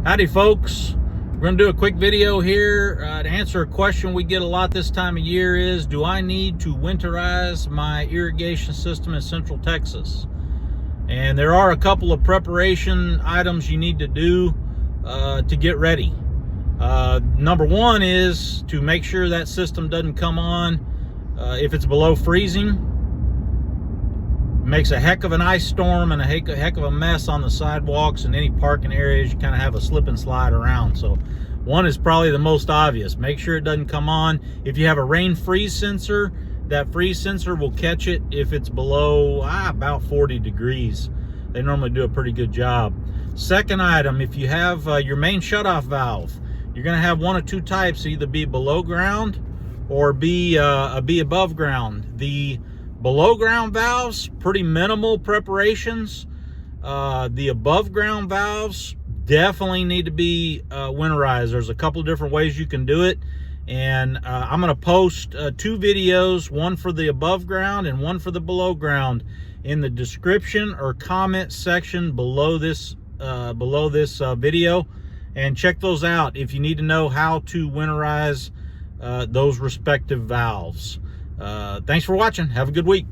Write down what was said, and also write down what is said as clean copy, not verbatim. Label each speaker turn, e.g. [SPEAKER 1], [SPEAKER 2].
[SPEAKER 1] Howdy folks, we're going to do a quick video here to answer a question we get a lot this time of year is, do I need to winterize my irrigation system in Central Texas? And there are a couple of preparation items you need to do to get ready. Number one is to make sure that system doesn't come on if it's below freezing. Makes a heck of an ice storm and a heck of a mess on the sidewalks and any parking areas. You kind of have a slip and slide around. So one is probably the most obvious. Make sure it doesn't come on. If you have a rain freeze sensor, that freeze sensor will catch it if it's below about 40 degrees. They normally do a pretty good job. Second item, if you have your main shutoff valve, you're going to have one of two types, either be below ground or be above ground. The below ground valves, pretty minimal preparations. The above ground valves definitely need to be winterized. There's a couple different ways you can do it, and I'm going to post two videos, one for the above ground and one for the below ground, in the description or comment section below this video, and check those out if you need to know how to winterize those respective valves. Thanks for watching. Have a good week.